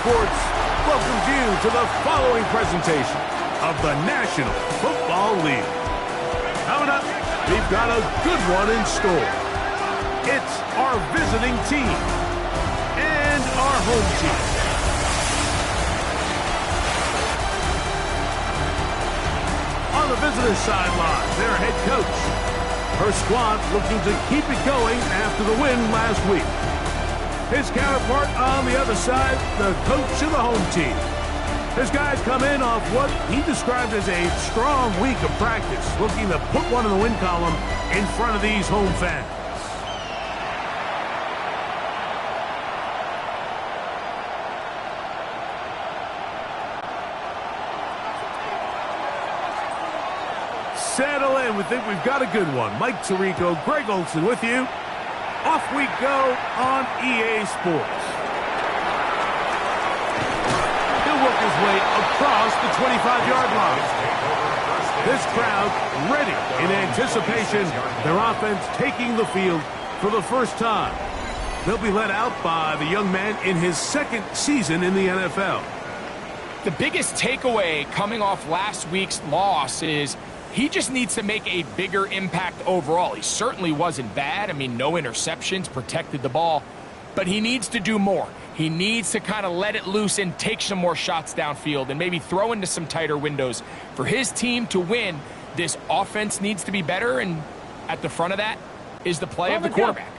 Sports welcomes you to the following presentation of the National Football League. Coming up, we've got a good one in store. It's our visiting team and our home team. On the visitor's sideline, their head coach. Her squad looking to keep it going after the win last week. His counterpart on the other side, the coach of the home team. His guys come in off what he described as a strong week of practice, looking to put one in the win column in front of these home fans. Settle in. We think we've got a good one. Mike Tirico, Greg Olson with you. Off we go on EA Sports. He'll work his way across the 25-yard line. This crowd ready in anticipation. Their offense taking the field for the first time. They'll be led out by the young man in his second season in the NFL. The biggest takeaway coming off last week's loss is he just needs to make a bigger impact overall. He certainly wasn't bad. I mean, no interceptions, protected the ball. But he needs to do more. He needs to kind of let it loose and take some more shots downfield and maybe throw into some tighter windows. For his team to win, this offense needs to be better, and at the front of that is the play of the quarterback.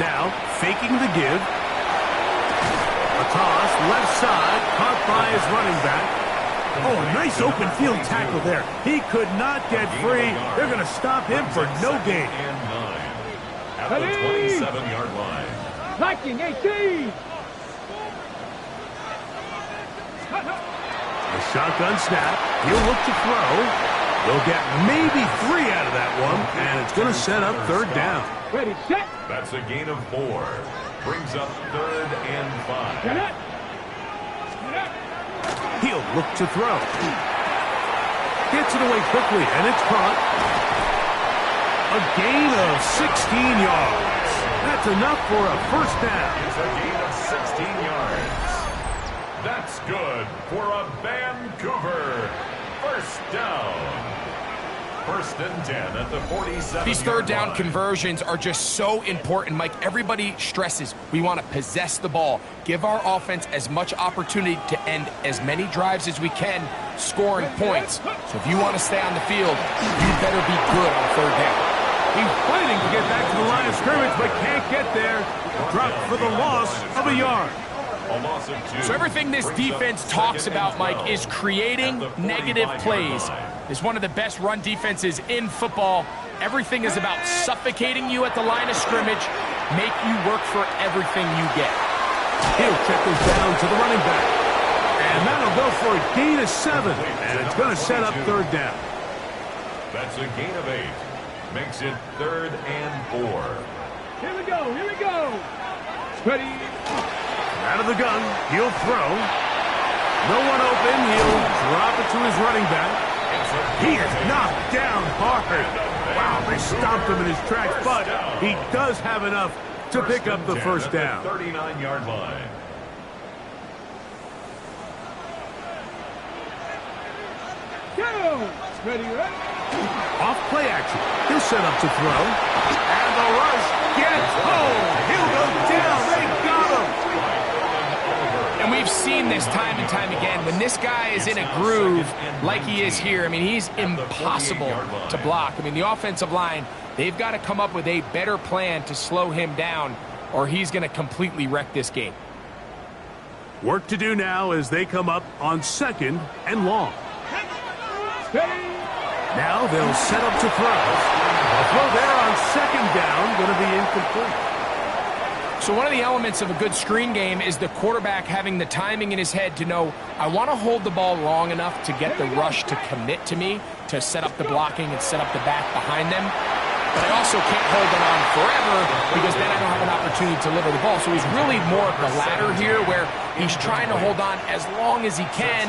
Now, faking the give. A toss, left side, caught by his running back. Oh, a nice open field tackle there. He could not get free. They're going to stop him for no gain. At the 27-yard line. Liking 18. A shotgun snap. He'll look to throw. They'll get maybe 3 out of that one, and it's going to set up third down. Ready, set. That's a gain of 4. Brings up 3rd and 5. He'll look to throw. Gets it away quickly, and it's caught. A gain of 16 yards. That's enough for a first down. It's a gain of 16 yards. That's good for a Vancouver first down. 1st and 10 at the 47. These third down conversions are just so important, Mike. Everybody stresses we want to possess the ball, give our offense as much opportunity to end as many drives as we can, scoring points. So if you want to stay on the field, you better be good on third down. He's fighting to get back to the line of scrimmage, but can't get there. Dropped for the loss of a yard. So everything this defense talks about, Mike, is creating negative plays. It's one of the best run defenses in football. Everything is about suffocating you at the line of scrimmage, make you work for everything you get. He'll check this down to the running back. And that'll go for a gain of 7. And it's going to set up third down. That's a gain of 8. Makes it 3rd and 4. Here we go, here we go. Ready. Out of the gun, he'll throw. No one open, he'll drop it to his running back. He is knocked down hard. Wow, they stomped him in his tracks, but he does have enough to pick up the first down. 39-yard line. Go. Ready, ready. Off play action. He'll set up to throw. And the rush gets home. He'll go down. They got him. And we've seen this time and time again. When this guy is in a groove like he is here, I mean, he's impossible to block. I mean, the offensive line, they've got to come up with a better plan to slow him down, or he's going to completely wreck this game. Work to do now as they come up on 2nd and long. Now they'll set up to throw. A throw there on 2nd down, going to be incomplete. So one of the elements of a good screen game is the quarterback having the timing in his head to know, I want to hold the ball long enough to get the rush to commit to me, to set up the blocking and set up the back behind them. But I also can't hold it on forever because then I don't have an opportunity to deliver the ball. So he's really more of the latter here where he's trying to hold on as long as he can.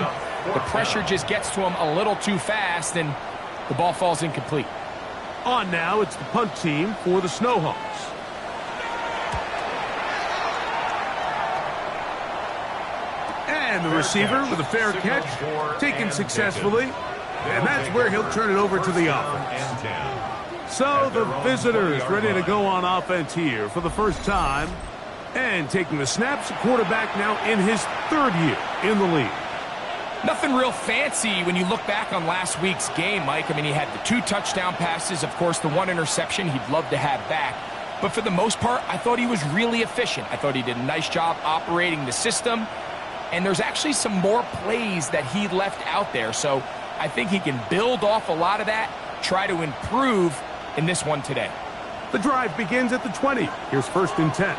The pressure just gets to him a little too fast and the ball falls incomplete. On now, it's the punt team for the Snowhawks. And the receiver with a fair catch, taken successfully. And that's where he'll turn it over to the offense. So the visitors ready to go on offense here for the first time. And taking the snaps, quarterback now in his 3rd year in the league. Nothing real fancy when you look back on last week's game, Mike. I mean, he had the 2 touchdown passes, of course, the 1 interception he'd love to have back. But for the most part, I thought he was really efficient. I thought he did a nice job operating the system. And there's actually some more plays that he left out there. So I think he can build off a lot of that, try to improve in this one today. The drive begins at the 20. Here's 1st and 10.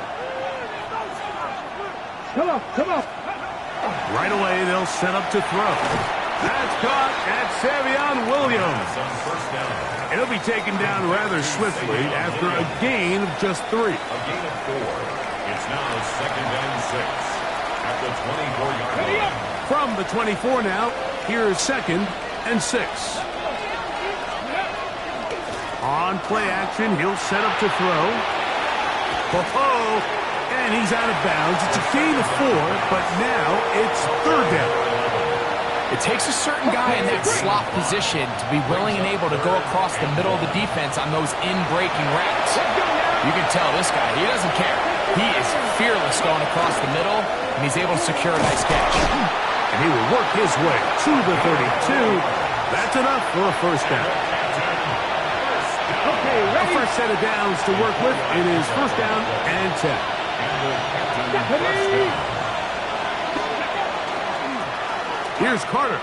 Come on, come on. Right away, they'll set up to throw. That's caught at Savion Williams. It'll be taken down rather swiftly after a gain of just 3. A gain of 4. It's now 2nd and 6 at the 24-yard line. From the 24 now, here's 2nd and 6. On play action, he'll set up to throw. Ho-ho! And he's out of bounds. It's a gain of 4, but now it's 3rd down. It takes a certain guy in that slot position to be willing and able to go across the middle of the defense on those in-breaking routes. You can tell this guy, he doesn't care. He is fearless going across the middle, and he's able to secure a nice catch. And he will work his way to the 32. That's enough for a 1st down. The first set of downs to work with. It is 1st down and 10. Here's Carter.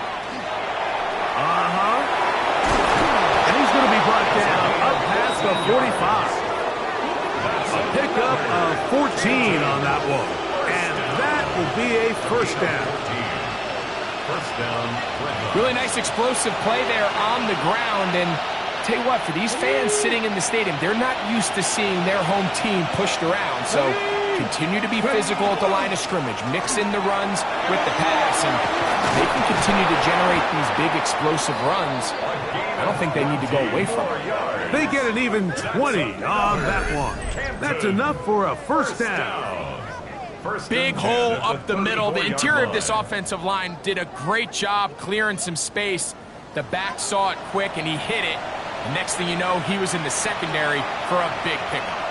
And he's going to be brought down up past the 45. A pickup of 14 on that one. And that will be a 1st down. Really nice explosive play there on the ground. And tell you what, for these fans sitting in the stadium, they're not used to seeing their home team pushed around. So continue to be physical at the line of scrimmage. Mix in the runs with the pass, and they can continue to generate these big explosive runs. I don't think they need to go away from it. They get an even 20 on that one. That's enough for a 1st down. Big hole up the middle. The interior of this offensive line did a great job clearing some space. The back saw it quick, and he hit it. And next thing you know, he was in the secondary for a big pickup.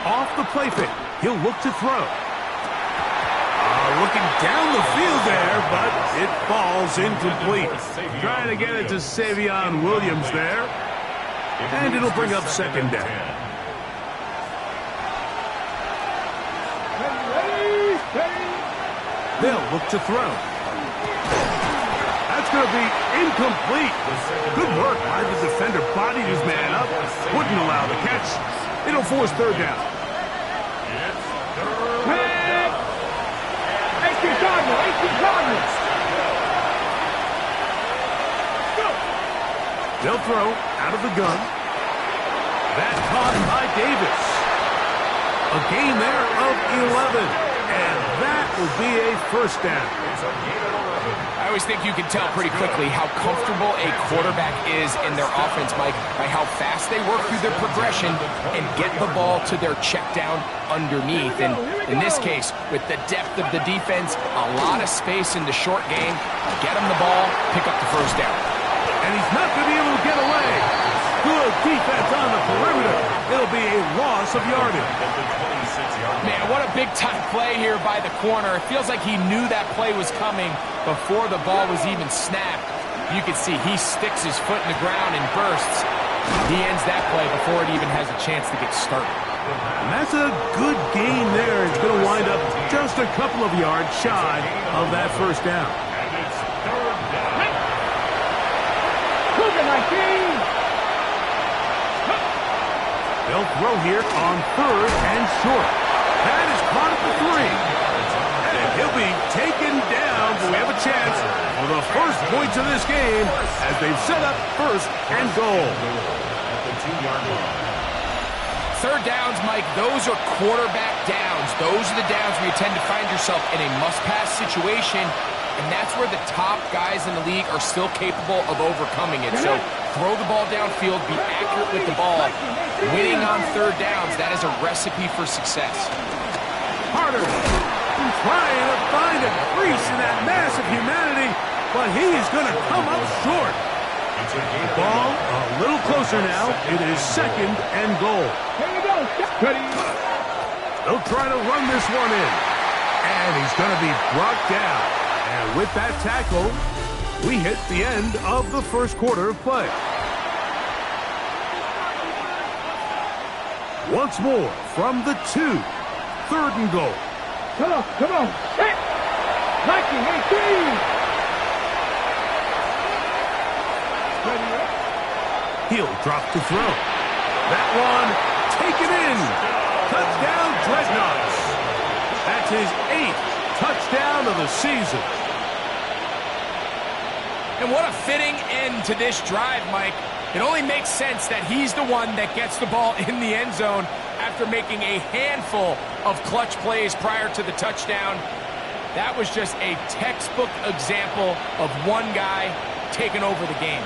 Off the play fake, he'll look to throw. Looking down the field there, but it falls incomplete. Trying to get it to Savion Williams there. And it'll bring up 2nd down. They'll look to throw. That's going to be incomplete. Good work by the defender. Bodied his man up. Wouldn't allow the catch. It'll force 3rd down. They'll throw out of the gun. That caught by Davis. A gain there of 11. And that will be a 1st down. I always think you can tell pretty quickly how comfortable a quarterback is in their offense, Mike, by how fast they work through their progression and get the ball to their check down underneath. And in this case, with the depth of the defense, a lot of space in the short game, get them the ball, pick up the 1st down. And he's not going to be able to get away. Good defense on the perimeter. It'll be a loss of yardage. Man, what a big-time play here by the corner. It feels like he knew that play was coming before the ball was even snapped. You can see he sticks his foot in the ground and bursts. He ends that play before it even has a chance to get started. And that's a good gain there. It's going to wind up just a couple of yards shy of that 1st down. They'll throw here on 3rd and short. That is caught at the 3. And he'll be taken down, but we have a chance for the first points of this game as they've set up 1st and goal. At the 2-yard line. 3rd downs, Mike, those are quarterback downs. Those are the downs where you tend to find yourself in a must-pass situation. and that's where the top guys in the league are still capable of overcoming it. So throw the ball downfield, be accurate with the ball. Winning on third downs, that is a recipe for success. Harder, trying to find a crease in that mass of humanity, but he is going to come up short. The ball a little closer now. It is 2nd and goal. Here we go. Ready. They'll try to run this one in. And he's going to be brought down. And with that tackle, we hit the end of the first quarter of play. Once more from the 2. 3rd and goal. Come on, come on. Hey! Knocking, Yr3. He'll drop to throw. That one taken in. Touchdown, Dreadnoughts. That's his 8th touchdown of the season. And what a fitting end to this drive, Mike. It only makes sense that he's the one that gets the ball in the end zone after making a handful of clutch plays prior to the touchdown. That was just a textbook example of one guy taking over the game.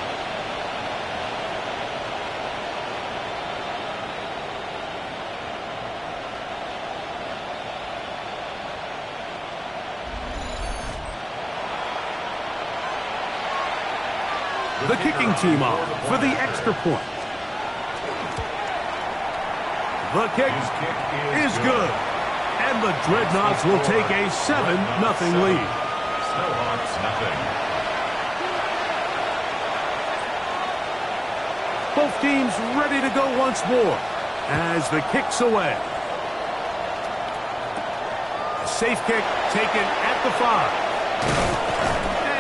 The kicking team on for the extra point. The kick is good. And the Dreadnoughts will take a 7-0 lead. Snowhawks nothing. Both teams ready to go once more as the kick's away. A safe kick taken at the 5.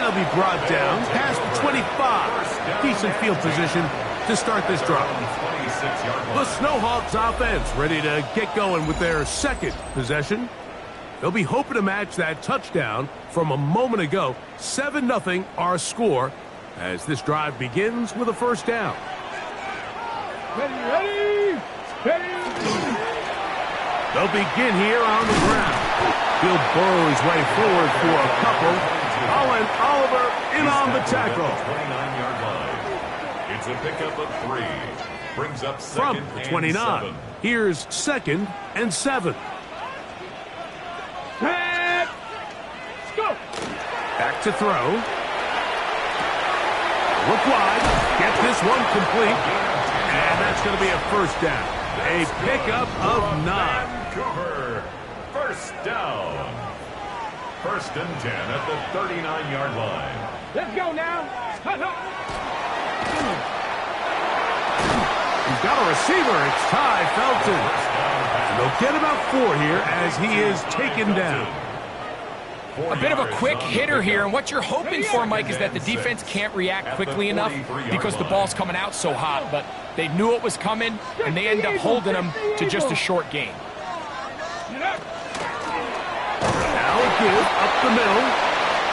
He'll be brought down past the 25. Decent field position to start this drive. The Snowhawks offense ready to get going with their 2nd possession. They'll be hoping to match that touchdown from a moment ago. 7-0 our score as this drive begins with a 1st down. Ready, ready, ready. They'll begin here on the ground. He'll burrow his way forward for a couple. Owen Oliver in on the tackle. 29-yard line. It's a pickup of 3. Brings up 2nd From the 29. and 7. Here's 2nd and 7. Let's go. Back to throw. Look wide. Get this one complete. And that's going to be a 1st down. A pickup of 9. Vancouver. 1st down. 1st and 10 at the 39-yard line. Let's go now. He's got a receiver. It's Ty Felton. And they'll get about 4 here as he is taken down. A bit of a quick hitter here, and what you're hoping for, Mike, is that the defense can't react quickly enough because the ball's coming out so hot, but they knew it was coming, and they end up holding them to just a short gain. Now a give up the middle.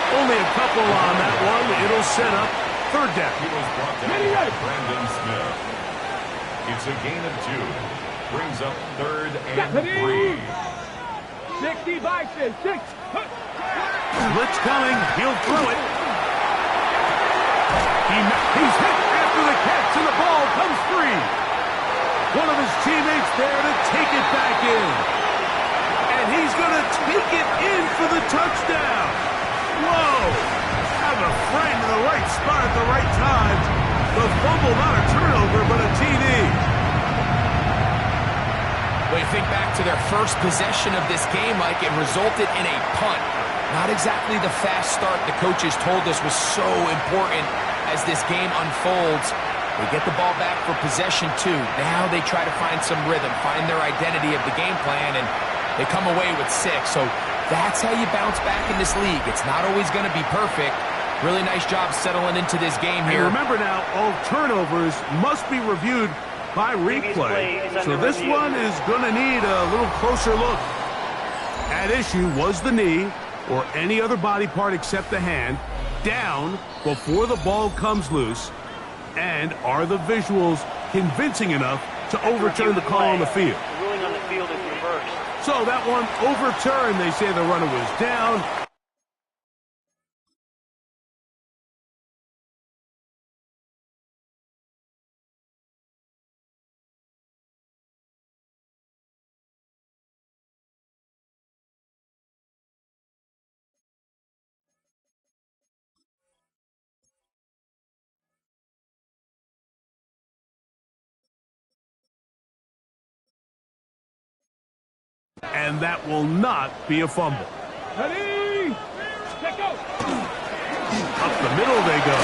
Only a couple on that one. It'll set up 3rd down. He was brought down by Brandon Smith. It's a gain of 2. Brings up 3rd and 3. 60 boxes. 6. Blitz coming. He'll throw it. He's hit after the catch, and the ball comes free. One of his teammates there to take it back in. And he's going to take it in for the touchdown. Whoa. Have a friend in the right spot at the right time. The fumble, not a turnover, but a TD. When you think back to their first possession of this game, Mike, it resulted in a punt. Not exactly the fast start the coaches told us was so important as this game unfolds. They get the ball back for possession 2. Now they try to find some rhythm, find their identity of the game plan, and they come away with 6. So that's how you bounce back in this league. It's not always going to be perfect. Really nice job settling into this game here. And remember now, all turnovers must be reviewed by replay. So this one is going to need a little closer look. At issue was the knee or any other body part except the hand down before the ball comes loose. And are the visuals convincing enough to overturn the call on the field? The ruling on the field is reversed. So that one overturned. They say the runner was down. and that will not be a fumble. Ready? Let go. Up the middle they go.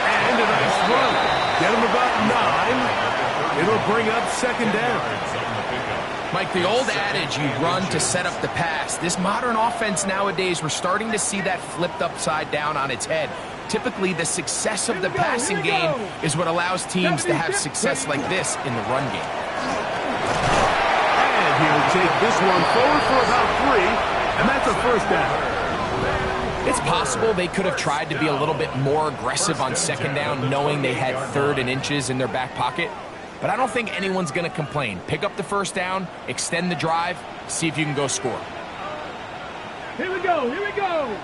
And a nice run. Get him about 9. It'll bring up second down. Mike, the old adage, you run to set up the pass. This modern offense nowadays, we're starting to see that flipped upside down on its head. Typically, the success of the passing game is what allows teams to have success like this in the run game. And he'll take this one forward for about 3, and that's a first down. It's possible they could have tried to be a little bit more aggressive on second down, knowing they had 3rd and inches in their back pocket. But I don't think anyone's going to complain. Pick up the first down, extend the drive, see if you can go score. Here we go. Here we go.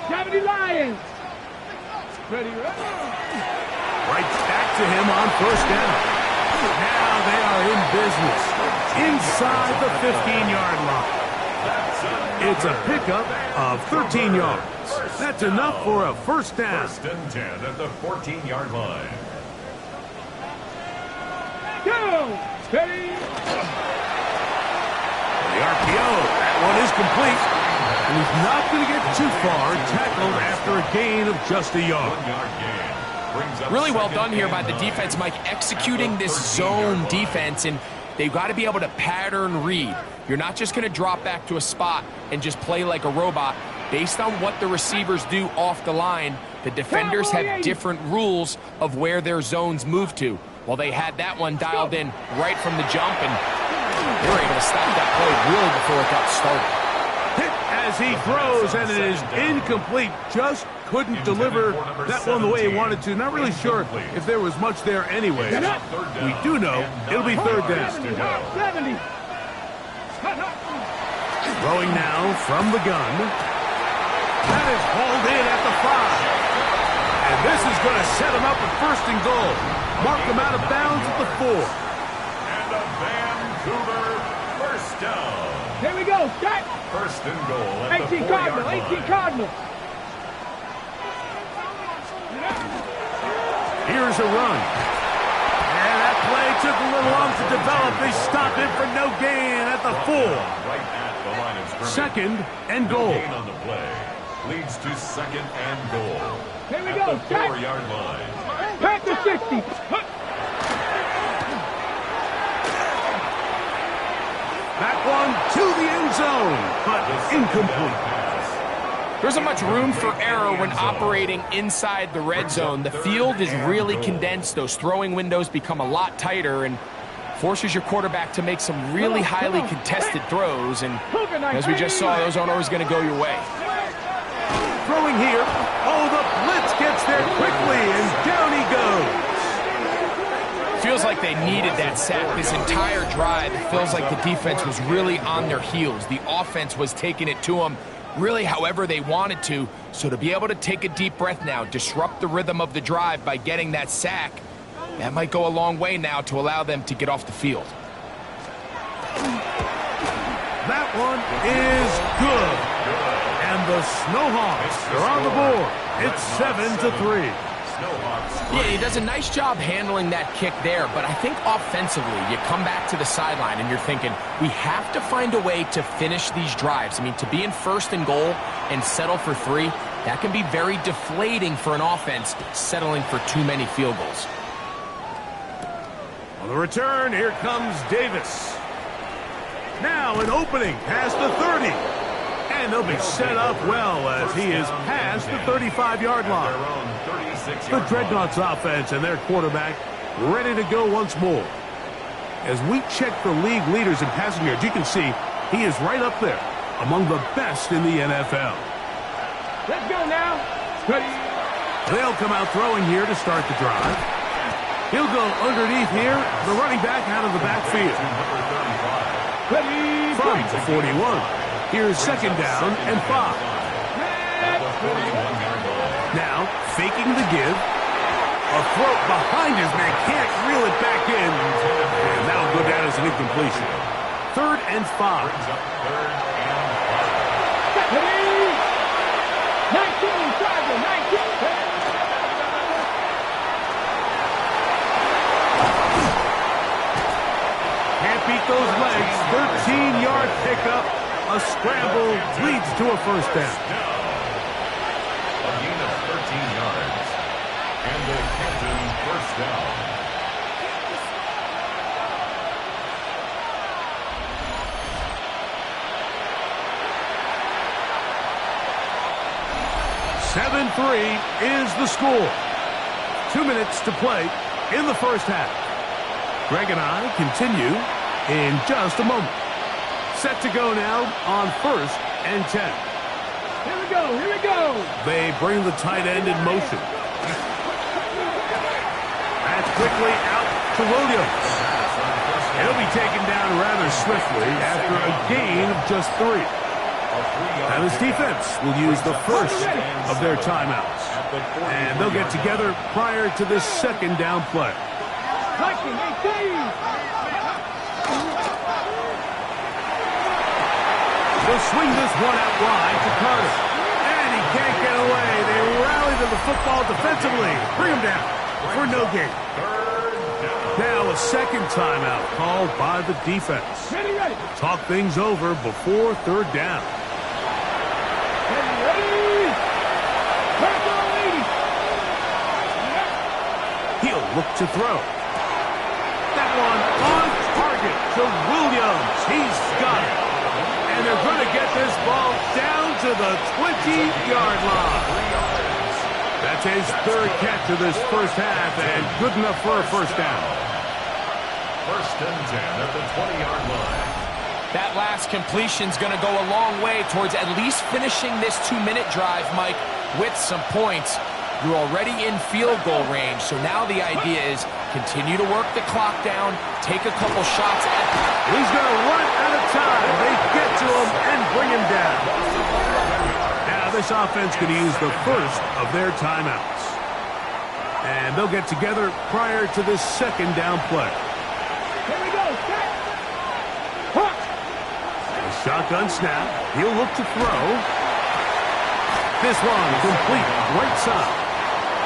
70 Lions. Ready? Right back to him on first down. Now they are in business. Inside the 15-yard line. It's a pickup of 13 yards. That's enough for a first down. 1st and 10 at the 14-yard line. Go. Steady. The RPO, that one is complete. And he's not going to get too far, tackled after a gain of just a yard. 1-yard gain. Brings up Really well second done here and by the 9. defense, Mike, executing this zone defense, and they've got to be able to pattern read. You're not just going to drop back to a spot and just play like a robot. Based on what the receivers do off the line, the defenders have different rules of where their zones move to. Well, they had that one dialed in right from the jump, and they were able to stop that play really before it got started. Hit as he throws, and it is incomplete. Just couldn't deliver that one the way he wanted to. Not really sure if there was much there anyway. We do know it'll be 3rd down. 70. Throwing now from the gun. That is hauled in at the 5. And this is going to set him up at 1st and goal. Mark him out of bounds at the 4. And a Vancouver first down. Here we go. Start. 1st and goal at the 18 4-yard Cardinal. line. 18 Cardinal. Here's a run. And that play took a little long to develop. They stopped it for no gain at the 4. Right at the line of scrimmage. 2nd and goal. Gain on the play leads to 2nd and goal. Here we at go. the 4-yard line. Back to 60. That one to the end zone, but incomplete. There isn't much room for error when operating inside the red zone. The field is really condensed. Those throwing windows become a lot tighter and forces your quarterback to make some really highly contested throws. And as we just saw, those aren't always going to go your way. Throwing here. Oh, the blitz gets there quickly, and down he goes. Feels like they needed that sack this entire drive. It feels like the defense was really on their heels. The offense was taking it to them really however they wanted to. So to be able to take a deep breath now, disrupt the rhythm of the drive by getting that sack, that might go a long way now to allow them to get off the field. That one is good. And the Snowhawks are on the board. It's 7-3. Yeah, he does a nice job handling that kick there, but I think offensively, you come back to the sideline and you're thinking, we have to find a way to finish these drives. I mean, to be in 1st and goal and settle for 3, that can be very deflating for an offense settling for too many field goals. On the return, here comes Davis. Now an opening past the 30. And they'll be set up well as he is past the 35-yard line. The Dreadnoughts offense and their quarterback ready to go once more. As we check the league leaders in passing yards, you can see he is right up there among the best in the NFL. Let's go now. Ready. They'll come out throwing here to start the drive. He'll go underneath here, the running back out of the backfield. Ready. From the 41. Here's 2nd down and 5. Now, faking the give. A throw behind his man. Can't reel it back in. And that'll go down as an incompletion. 3rd and 5. Ready. 19, Charger, 19. Can't beat those legs. 13 13-yard pickup. A scramble leads to a first down. A gain of 13 yards. And the Canton first down. (7-3) is the score. 2 minutes to play in the first half. Greg and I continue in just a moment. Set to go now on 1st and 10. Here we go, here we go. They bring the tight end in motion. That's quickly out to Williams. He'll be taken down rather swiftly after a gain of just 3. Now this defense will use the first of their timeouts. And they'll get together prior to this second down play. They'll swing this one out wide to Carter. And he can't get away. They rally to the football defensively. Bring him down for no gain. Now a second timeout called by the defense. Talk things over before 3rd down. He'll look to throw. That one on target to Williams. He's got it. And they're going to get this ball down to the 20-yard line. That's his 3rd catch of this first half, and good enough for a first down. 1st and 10 at the 20-yard line. That last completion's going to go a long way towards at least finishing this 2-minute drive, Mike, with some points. You're already in field goal range, so now the idea is continue to work the clock down, take a couple shots at him. He's going to run out of time. They get to him and bring him down. Now this offense could use the first of their timeouts. And they'll get together prior to this second down play. Here we go, set. Hook. A shotgun snap. He'll look to throw. This one complete. Right side.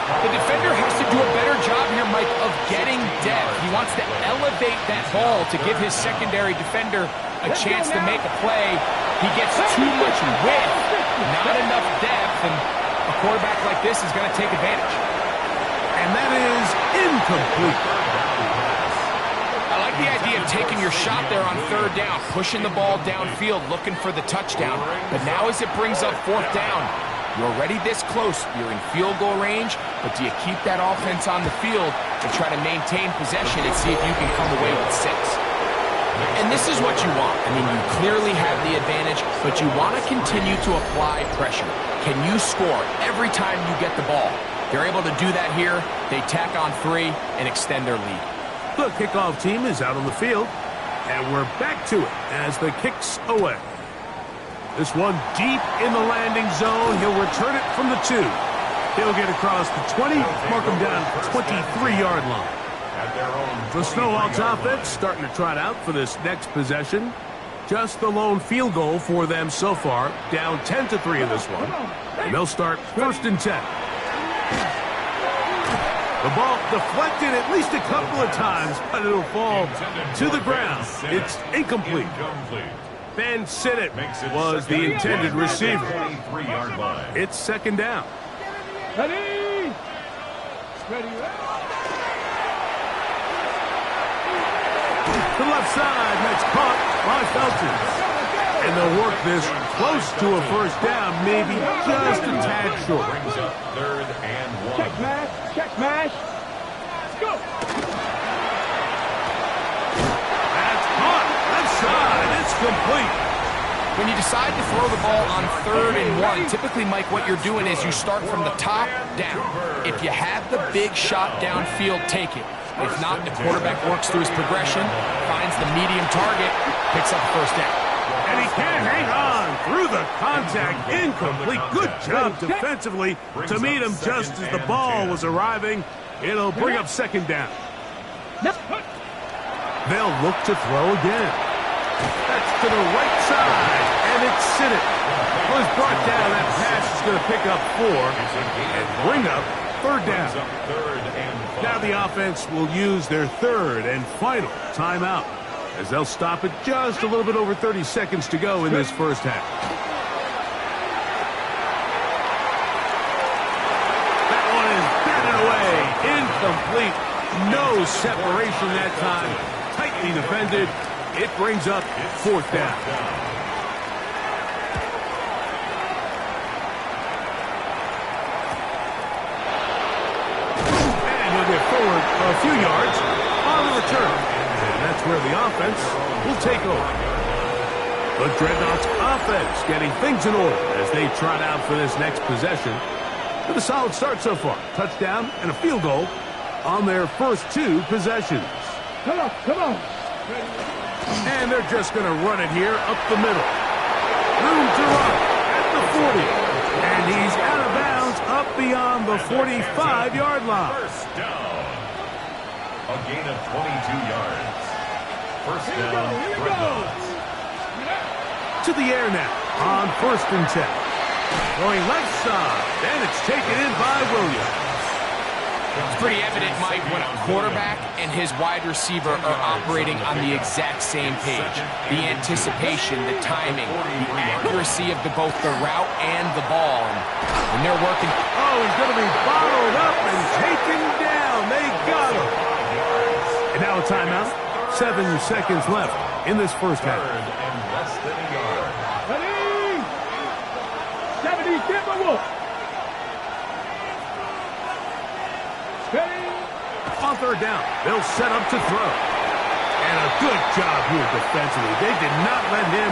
The defender has to do a better job here, Mike, of getting depth. He wants to elevate that ball to give his secondary defender a chance to make a play. He gets too much width, not enough depth, and a quarterback like this is going to take advantage. And that is incomplete. I like the idea of taking your shot there on 3rd down, pushing the ball downfield, looking for the touchdown. But now as it brings up 4th down, you're already this close. You're in field goal range, but do you keep that offense on the field and try to maintain possession and see if you can come away with 6? And this is what you want. I mean, you clearly have the advantage, but you want to continue to apply pressure. Can you score every time you get the ball? They're able to do that here. They tack on 3 and extend their lead. The kickoff team is out on the field, and we're back to it as the kick's away. This one deep in the landing zone. He'll return it from the 2. He'll get across the 20, mark him down at the 23-yard line. The Snowhawks offense starting to trot out for this next possession. Just the lone field goal for them so far, down 10-3 in this one. And they'll start 1st and 10. The ball deflected at least a couple of times, but it'll fall to the ground. It's incomplete. Ben Sinnott was the intended receiver. It's 2nd down. Ready? Ready. To the left side, that's caught by Felton. And they'll work this close to a first down, maybe just a tad short. Brings up 3rd and 1. Check mash, check mash. Let's go. That's caught. Left side, it's complete. When you decide to throw the ball on 3rd and 1, typically, Mike, what you're doing is you start from the top down. If you have the big shot downfield, take it. If not, the quarterback works through his progression, finds the medium target, picks up the first down. And he can't hang on through the contact. Incomplete. Good job defensively to meet him just as the ball was arriving. It'll bring up 2nd down. They'll look to throw again. That's to the right side, and it's Sinnott. Was brought down. That pass is going to pick up 4 and bring up 3rd down. Now the offense will use their 3rd and final timeout. as they'll stop it just a little bit over 30 seconds to go in this first half. That one is batted away. Incomplete. No separation that time. Tightly defended. It brings up fourth down. And he'll get forward a few yards on the return. And that's where the offense will take over. The Dreadnoughts offense getting things in order as they trot out for this next possession. With a solid start so far. Touchdown and a field goal on their first two possessions. Come on, come on. And they're just going to run it here up the middle. Room to run at the 40. And he's out of bounds up beyond the 45-yard line. First down. A gain of 22 yards. First down, Dreadnoughts. To the air now on 1st and 10. Going left side. And it's taken in by Williams. It's pretty evident, Mike, when a quarterback and his wide receiver are operating on the exact same page. The anticipation, the timing, the accuracy of both the route and the ball. And when they're working... Oh, he's going to be bottled up and taken down. They got him. And now a timeout. 7 seconds left in this first half. And less than a yard. Ready? 70, get the wolf. On third down, they'll set up to throw. And a good job here defensively. They did not let him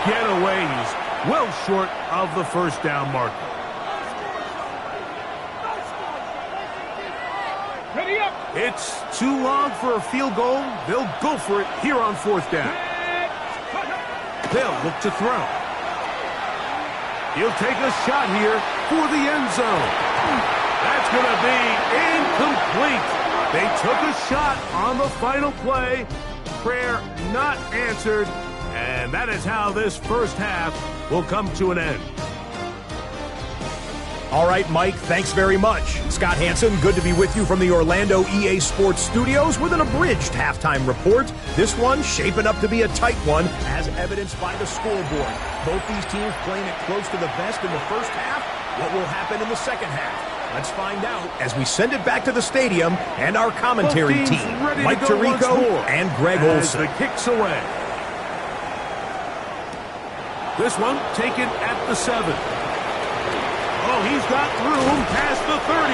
get away. He's well short of the first down marker. Ready up. It's too long for a field goal. They'll go for it here on fourth down. They'll look to throw. He'll take a shot here for the end zone. That's going to be incomplete. They took a shot on the final play. Prayer not answered. And that is how this first half will come to an end. All right, Mike, thanks very much. Scott Hansen, good to be with you from the Orlando EA Sports Studios with an abridged halftime report. This one shaping up to be a tight one, as evidenced by the scoreboard. Both these teams playing it close to the vest in the first half. What will happen in the second half? Let's find out as we send it back to the stadium and our commentary team, Mike Tirico and Greg Olson. The kicks away. This one taken at the 7. Oh, he's got room past the 30.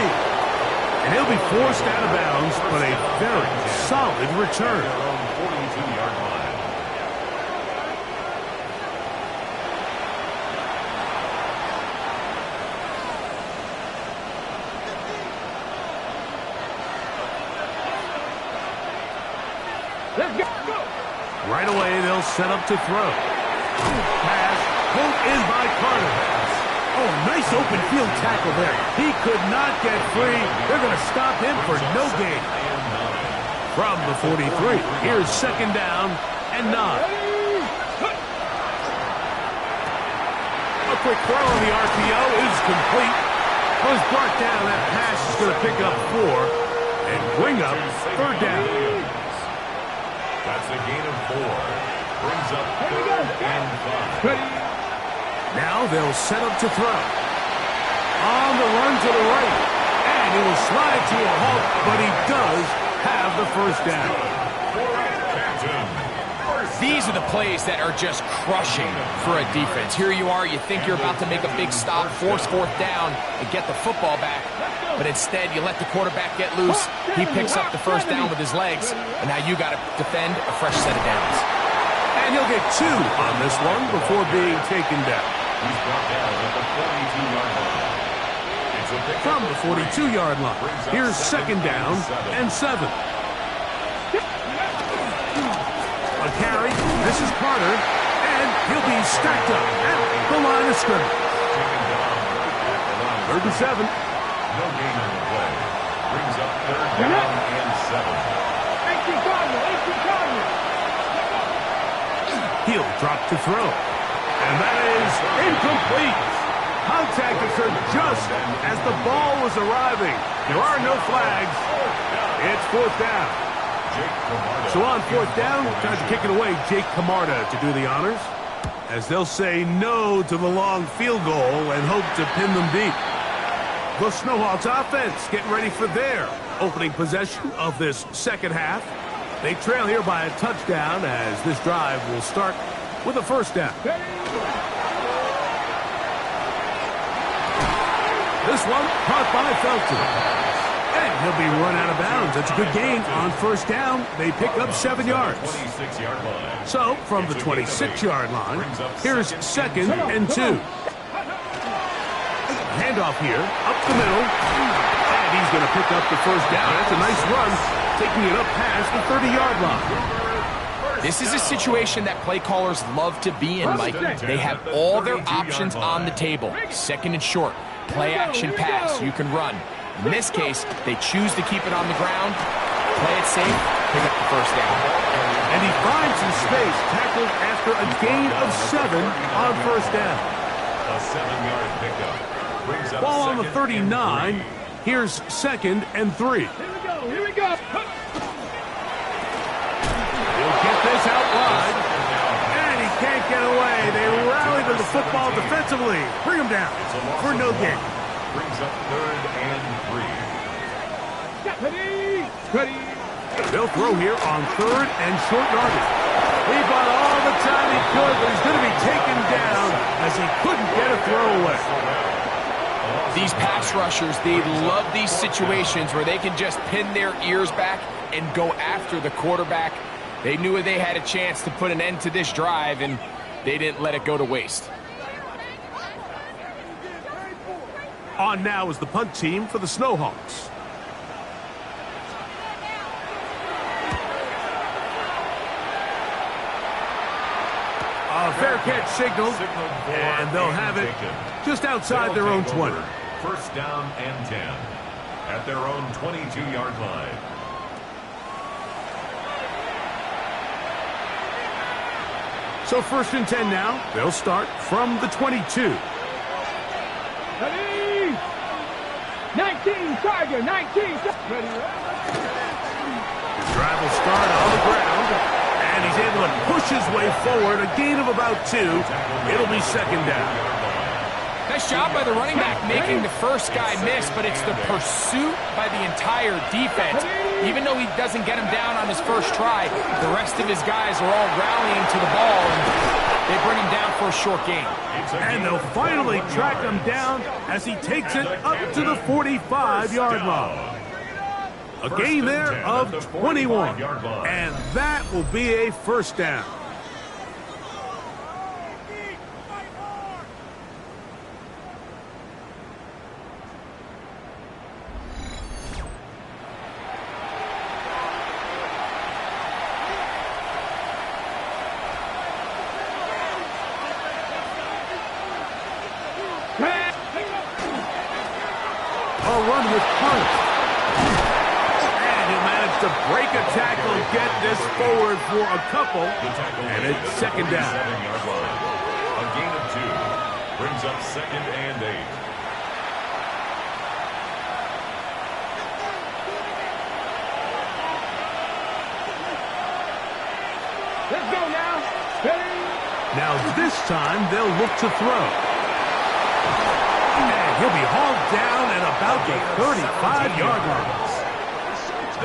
And he'll be forced out of bounds, but a very solid return. 42-yard line. Let's go. Right away, they'll set up to throw. Pass pulled in by Carter. Oh, nice open field tackle there. He could not get free. They're going to stop him for no gain. From the 43, here's second down and 9. A quick throw on the RPO is complete. Was brought down. That pass is going to pick up 4 and bring up third down. That's a gain of 4. Brings up 3rd and 5. Now they'll set up to throw. On the run to the right. And he will slide to a halt, but he does have the first down. These are the plays that are just crushing for a defense. Here you are, you think you're about to make a big stop, force fourth down, and get the football back. But instead, you let the quarterback get loose. He picks up the first down with his legs, and now you got to defend a fresh set of downs. And he'll get 2 on this one before being taken down. He's brought down at the 42-yard line. From the 42-yard line, here's second down and 7. A carry, this is Carter, and he'll be stacked up at the line of scrimmage. 3rd and 7. No gain on the play. Brings up 3rd down and 7. He'll drop to throw. And that is incomplete. Contact occurred just as the ball was arriving. There are no flags. It's fourth down. So on fourth down, time to kick it away. Jake Camarda to do the honors, as they'll say no to the long field goal and hope to pin them deep. The Snowhawks offense getting ready for their opening possession of this second half. They trail here by a touchdown as this drive will start with a first down. This one caught by Felton. And he'll be run out of bounds. That's a good gain on first down. They pick up 7 yards. So from the 26-yard line, here's 2nd and 2. Handoff here, up the middle. And he's going to pick up the first down. That's a nice run, taking it up past the 30-yard line. This is a situation that play callers love to be in, Mike. They have all their options on the table. 2nd and short, play action pass, you can run. In this case, they choose to keep it on the ground, play it safe, pick up the first down. And he finds some space, tackled after a gain of 7 on first down. A 7-yard pickup. Brings up Ball on the 39. Here's 2nd and 3. Here we go. He'll get this out wide. And he can't get away. They rally to the football defensively. Bring him down for no gain. Brings up 3rd and 3. Ready. They'll throw here on 3rd and short yardage. He bought all the time he could, but he's going to be taken down as he couldn't get a throw away. These pass rushers, they love these situations where they can just pin their ears back and go after the quarterback. They knew they had a chance to put an end to this drive, and they didn't let it go to waste. On now is the punt team for the Snowhawks. A fair catch signaled, and they'll have it just outside their own 20. First down and 10 at their own 22-yard line. So 1st and 10 now. They'll start from the 22. Ready. 19, Tiger, 19. Ready. The drive will start on the ground, and he's able to push his way forward. A gain of about 2. It'll be 2nd down. Nice job by the running back making the first guy miss, but it's the pursuit by the entire defense. Even though he doesn't get him down on his first try, the rest of his guys are all rallying to the ball, and they bring him down for a short gain. And they'll finally track him down as he takes it up to the 45-yard line. A gain there of 21, and that will be a first down. A run with Hunt. And he managed to break a tackle, get this forward for a couple, and it's 2nd down. A gain of 2 brings up 2nd and 8. Let's go now. Ready. Now this time they'll look to throw. And he'll be hauled down at about the 35-yard line.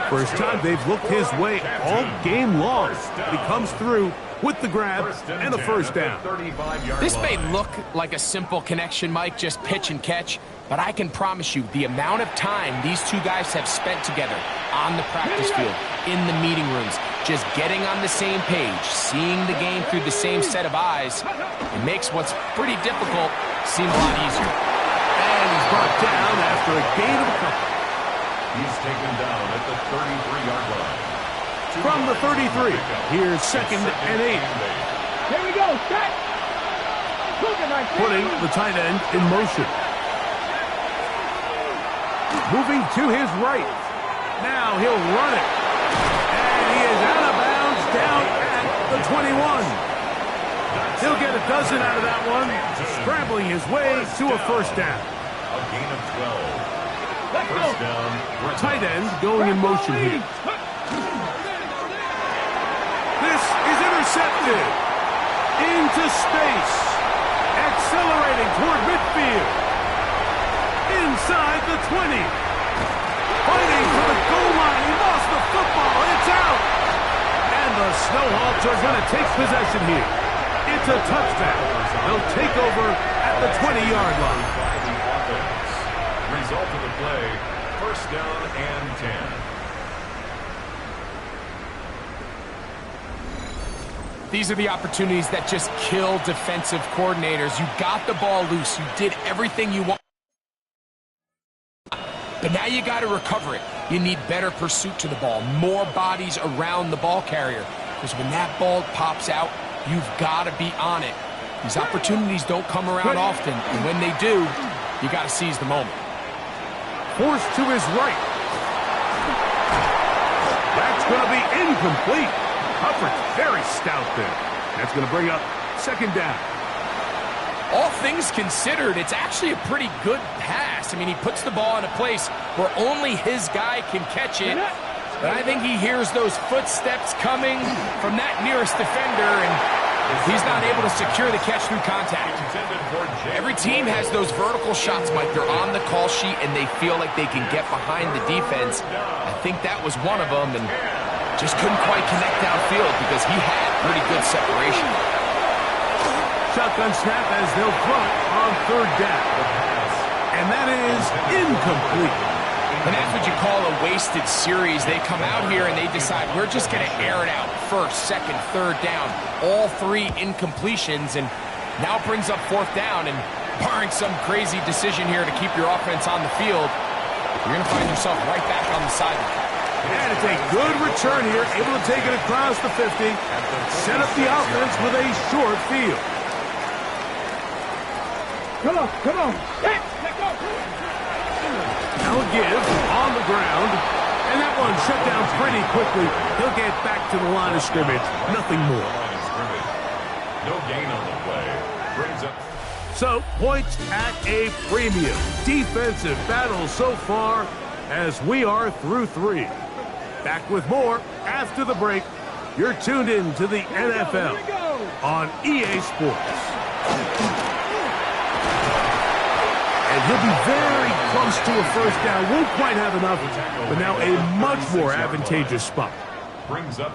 First time they've looked his way all game long. He comes through with the grab and a first down. This may look like a simple connection, Mike, just pitch and catch, but I can promise you the amount of time these two guys have spent together on the practice field, in the meeting rooms, just getting on the same page, seeing the game through the same set of eyes, it makes what's pretty difficult seem a lot easier. And he's brought down after a gain of a couple. He's taken down at the 33-yard line. From the 33, here's 2nd and 8. Here we go. Set. Putting the tight end in motion. Moving to his right. Now he'll run it. And he is out of bounds down at the 21. He'll get a dozen out of that one, scrambling his way to a first down. A gain of 12. First down. Tight end going in motion here. This is intercepted. Into space. Accelerating toward midfield. Inside the 20. Fighting for the goal line. He lost the football. It's out. And the Snowhawks are going to take possession here. It's a touchdown. They'll take over at the 20-yard line. Result of the play, first down and 10. These are the opportunities that just kill defensive coordinators. You got the ball loose. You did everything you want. But now you got to recover it. You need better pursuit to the ball, more bodies around the ball carrier. Because when that ball pops out, you've got to be on it. These opportunities don't come around often, and when they do, you got to seize the moment. Forced to his right. That's going to be incomplete. Hufford's very stout there. That's going to bring up second down. All things considered, it's actually a pretty good pass. I mean, he puts the ball in a place where only his guy can catch it. But I think he hears those footsteps coming from that nearest defender, and he's not able to secure the catch through contact. Every team has those vertical shots, Mike. They're on the call sheet, and they feel like they can get behind the defense. I think that was one of them, and just couldn't quite connect downfield because he had pretty good separation. Shotgun snap as they'll throw it on third down. And that is incomplete. And that's what you call a wasted series. They come out here and they decide, we're just going to air it out. First, second, third down. All three incompletions, and now brings up fourth down. And barring some crazy decision here to keep your offense on the field, you're going to find yourself right back on the sideline. And it's a good return here, able to take it across the 50, set up the offense with a short field. Come on, come on. Hey, let go. Now a give on the ground, and that one shut down pretty quickly. He'll get back to the line of scrimmage, nothing more. No gain on the play. Brings up. So, points at a premium. Defensive battle so far as we are through 3. Back with more after the break. You're tuned in to the NFL on EA Sports. And he'll be very close to a first down. Won't quite have enough, but now a much more advantageous spot.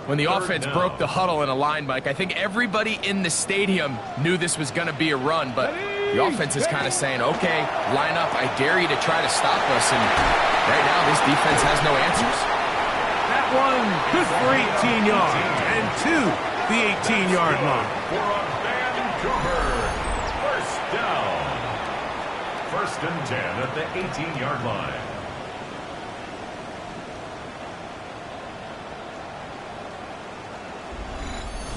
When the offense broke the huddle in a line, Mike, I think everybody in the stadium knew this was going to be a run, but the offense is kind of saying, okay, line up, I dare you to try to stop us, and right now this defense has no answers. That one good for 18 yards and to the 18-yard line. For a Vancouver first down. First and 10 at the 18-yard line.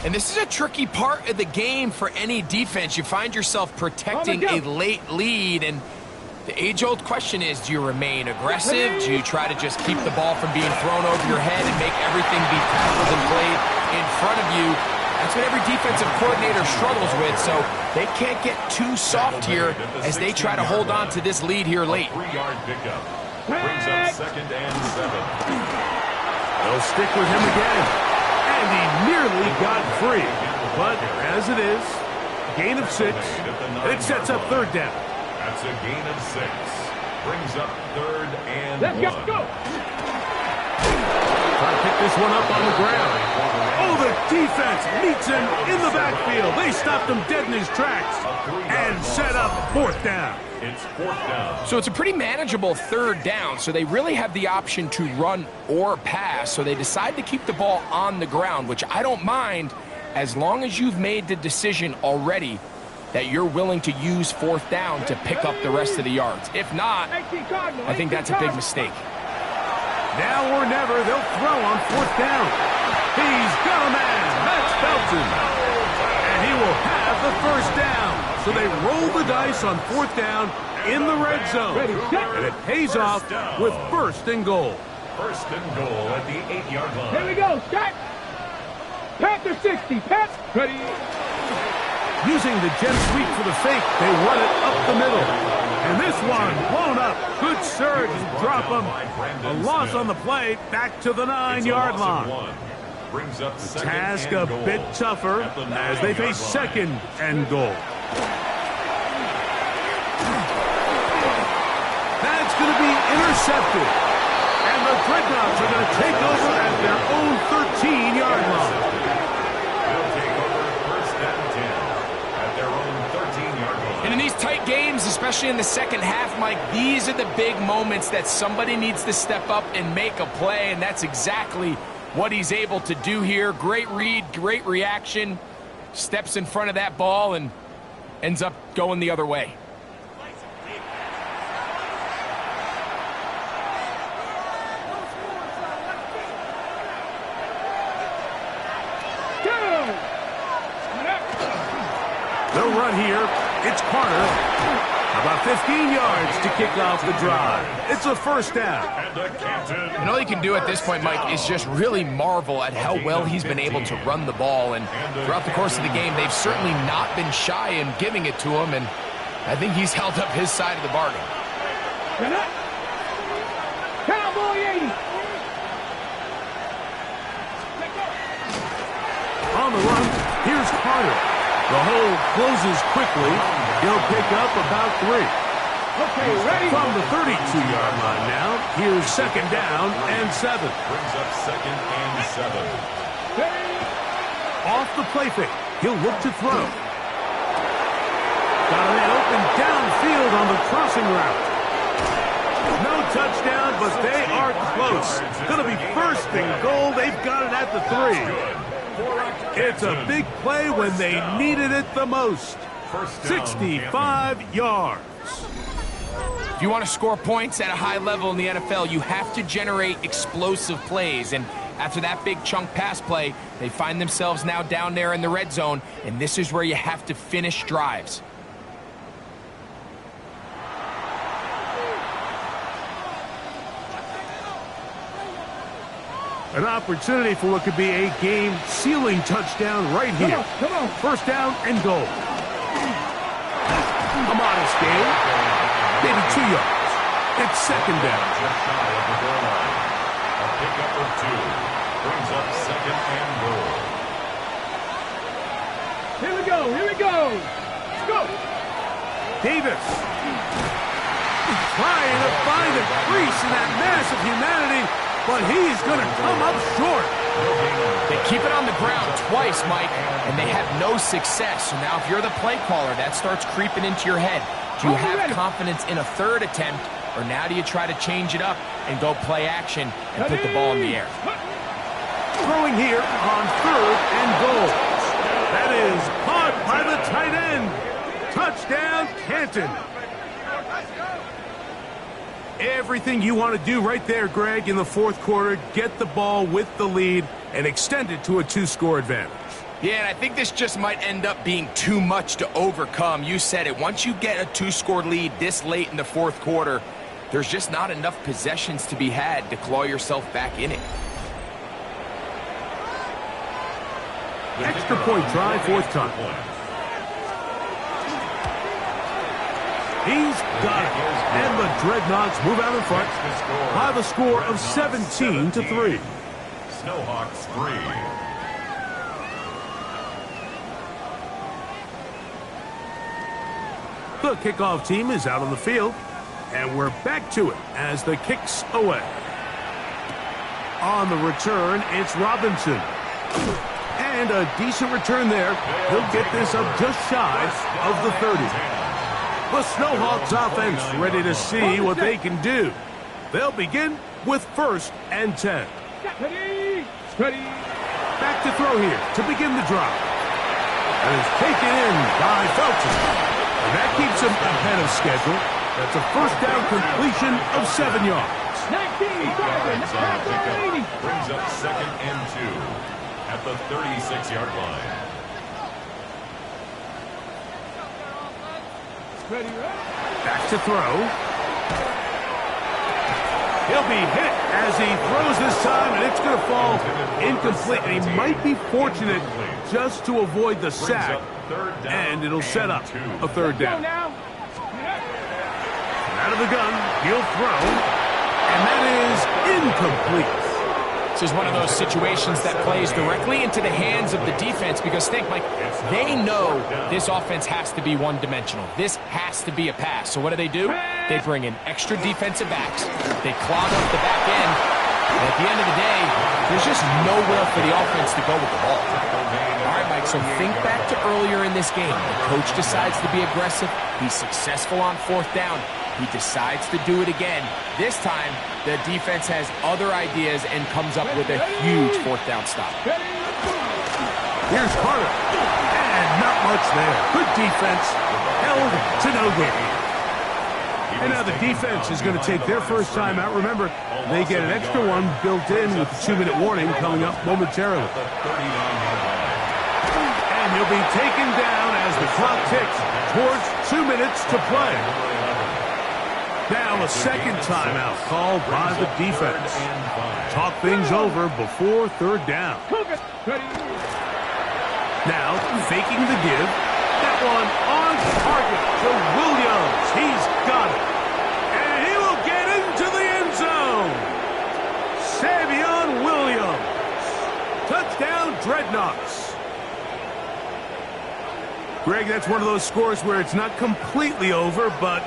And this is a tricky part of the game for any defense. You find yourself protecting a late lead, and the age-old question is, do you remain aggressive? Do you try to just keep the ball from being thrown over your head and make everything be tackled and played in front of you? That's what every defensive coordinator struggles with, so they can't get too soft here as they try to hold on to this lead here late. 3-yard pickup. Brings up second and 7. They'll stick with him again. And he nearly got free. But as it is, gain of 6. It sets up third down. That's a gain of 6. Brings up third and 1. Let's go. Trying to pick this one up on the ground. Oh, the defense meets him in the backfield. They stopped him dead in his tracks and set up fourth down. It's fourth down. So it's a pretty manageable third down, so they really have the option to run or pass, so they decide to keep the ball on the ground, which I don't mind as long as you've made the decision already that you're willing to use fourth down to pick up the rest of the yards. If not, I think that's a big mistake. Now or never, they'll throw on fourth down. He's got a man. That's Felton. And he will have the first down. So they roll the dice on fourth down in the red zone. And it pays off with first and goal. First and goal at the 8-yard line. Here we go. Set. Panther 60. Pat. Ready. Using the jet sweep for the fake, they run it up the middle. And this one blown up. Good surge and drop him. A loss on the play back to the 9-yard line. Brings up second Task and a goal bit tougher at the as they 9-yard face line. second and goal. That's going to be intercepted. And the Dreadnoughts are going to take over at their own 13-yard line. They'll take over first and 10 at their own 13-yard line. And in these tight games, especially in the second half, Mike, these are the big moments that somebody needs to step up and make a play, and that's exactly what he's able to do here. Great read, great reaction, steps in front of that ball and ends up going the other way. They'll run here. It's Carter. About 15 yards to kick off the drive. It's a first down. And a Canton. And all he can do at this point, Mike, is just really marvel at how well he's been able to run the ball. And throughout the course of the game, they've certainly not been shy in giving it to him. And I think he's held up his side of the bargain. Cowboy 80. On the run, here's Carter. The hole closes quickly. He'll pick up about 3. Okay, ready? From the 32-yard line now, here's second down and 7. Brings up second and 7. Off the play fake, he'll look to throw. Got a man open downfield on the crossing route. No touchdown, but they are close. Going to be first and goal. They've got it at the 3. It's a big play when they needed it the most. 65 yards. If you want to score points at a high level in the NFL, you have to generate explosive plays. And after that big chunk pass play, they find themselves now down there in the red zone, and this is where you have to finish drives. An opportunity for what could be a game-sealing touchdown right here. Come on. First down and goal. A modest gain. Maybe 2 yards. It's second down. Just shy of the goal line. A pickup of 2. Brings up second and goal. Here we go. Let's go. Davis. Trying to find a crease in that mass of humanity, but he's going to come up short. They keep it on the ground twice, Mike, and they have no success. So now if you're the play caller, that starts creeping into your head. Do you have confidence in a third attempt, or now do you try to change it up and go play action and put the ball in the air? Throwing here on third and goal. That is caught by the tight end. Touchdown, Canton. Everything you want to do right there, Greg, in the fourth quarter. Get the ball with the lead and extend it to a 2-score advantage. Yeah, and I think this just might end up being too much to overcome. You said it. Once you get a 2-score lead this late in the fourth quarter, there's just not enough possessions to be had to claw yourself back in it. Extra point try, fourth time. He's got it. And the Dreadnoughts move out in front by the score of 17-3. Snowhawks 3. The kickoff team is out on the field, and we're back to it as the kick's away. On the return, it's Robinson. And a decent return there. He'll get this up just shy of the 30. The Snowhawks offense ready to see what they can do. They'll begin with first and 10. Ready. Back to throw here to begin the drive. And it's taken in by Felton. And that keeps him ahead of schedule. That's a first down completion of 7 yards. 19, Yards on a pickup. Brings up second and 2 at the 36-yard line. Back to throw. He'll be hit as he throws this time, and it's going to fall incomplete. And he might be fortunate just to avoid the sack, and it'll set up a third down. Out of the gun, he'll throw, and that is incomplete. So is one of those situations that plays directly into the hands of the defense because think, Mike, they know this offense has to be one-dimensional. This has to be a pass. So what do? They bring in extra defensive backs. They clog up the back end. And at the end of the day, there's just nowhere for the offense to go with the ball. All right, Mike, so think back to earlier in this game. The coach decides to be aggressive. He's successful on 4th down. He decides to do it again. This time, the defense has other ideas and comes up with a huge 4th down stop. Here's Carter. And not much there. Good defense. Held to no gain. And now the defense is going to take their first time out. Remember, they get an extra one built in with the 2-minute warning coming up momentarily. And he'll be taken down as the clock ticks towards 2 minutes to play. Now a second timeout called by the defense. Talk things over before 3rd down. Now faking the give. That one on target to Williams. He's got it. And he will get into the end zone. Savion Williams. Touchdown, Dreadnoughts. Greg, that's one of those scores where it's not completely over, but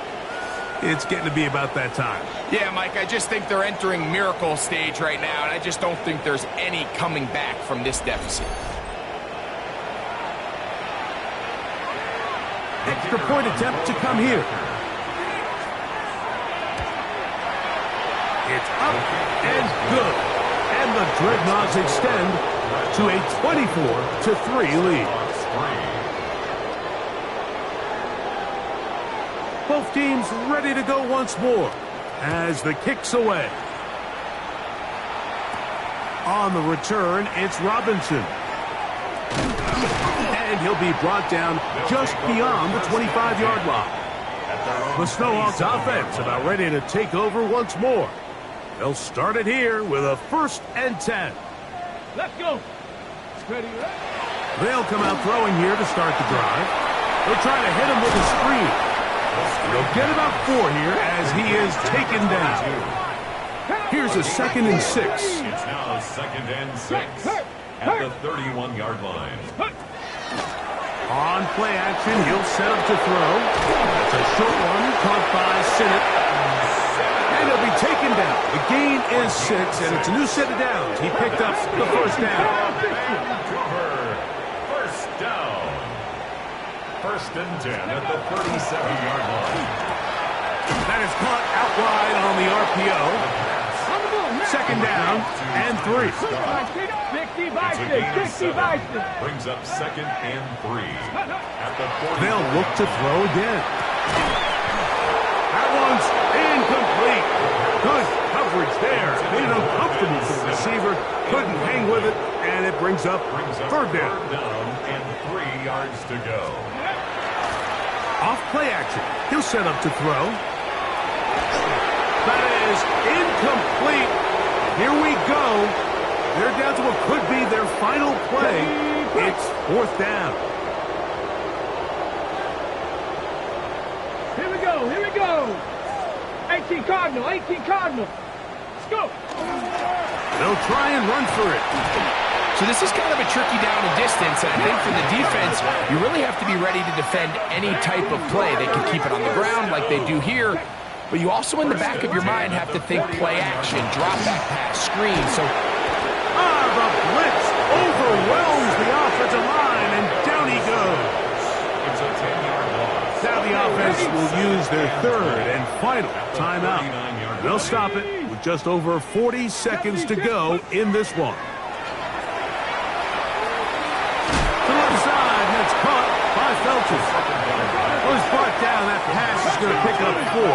it's getting to be about that time. Yeah, Mike, I just think they're entering miracle stage right now, and I just don't think there's any coming back from this deficit. Extra point attempt to come here. It's up and good. And the Dreadnoughts extend to a 24-3 lead. Both teams ready to go once more as the kick's away. On the return, it's Robinson. And he'll be brought down just beyond the 25-yard line. The Snowhawks offense about ready to take over once more. They'll start it here with a 1st and 10. Let's go. Ready. They'll come out throwing here to start the drive. They'll try to hit him with a screen. They'll get about 4 here as he is taken down. Here's a 2nd and 6. It's now 2nd and 6 at the 31-yard line. On play action, he'll set up to throw. That's a short one caught by Sinnott. And he'll be taken down. The gain is 6, and it's a new set of downs. He picked up the 1st down. Vancouver, 1st down. 1st and 10 at the 37-yard line. That is caught out wide on the RPO. 2nd down and 3. 60 Bison. Brings up 2nd and 3 at the 40. They'll look to throw again. That one's incomplete. Good coverage there. Made it uncomfortable for the receiver. Couldn't hang with it, and it brings up 3rd down. And 3 yards to go. Off play action. He'll set up to throw. That is incomplete. Here we go. They're down to what could be their final play. It's 4th down. Here we go. 18 Cardinal. Let's go. They'll try and run for it. So this is kind of a tricky down and distance, and I think for the defense, you really have to be ready to defend any type of play. They can keep it on the ground like they do here, but you also in the back of your mind have to think play action, drop back pass, screen. So the blitz overwhelms the offensive line, and down he goes. It's a 10-yard loss. Now the offense will use their 3rd and final timeout. They'll stop it with just over 40 seconds to go in this one. To the left side, and it's caught by Felton. Was brought down. That pass is going to pick up 4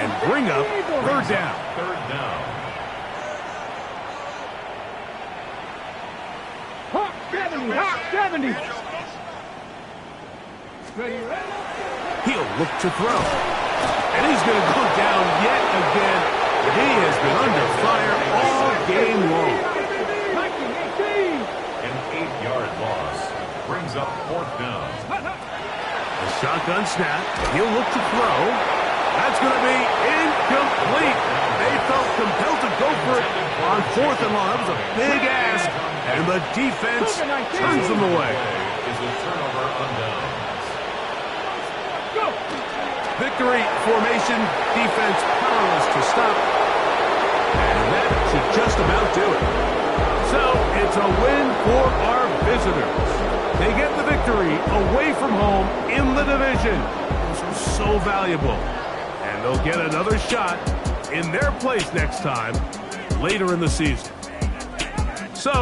and bring up 3rd down. 3rd down. Hawk 70. He'll look to throw. And he's going to go down yet again. He has been under fire all game long. An 8-yard loss brings up 4th down. A shotgun snap. He'll look to throw. That's going to be incomplete. They felt compelled to go for it On 4th and long, that was a big ask, and the defense turns them away. Is a turnover on downs. Victory formation, defense powerless to stop. And that should just about do it. So, it's a win for our visitors. They get the victory away from home in the division. This was so valuable. And they'll get another shot in their place next time, later in the season. So,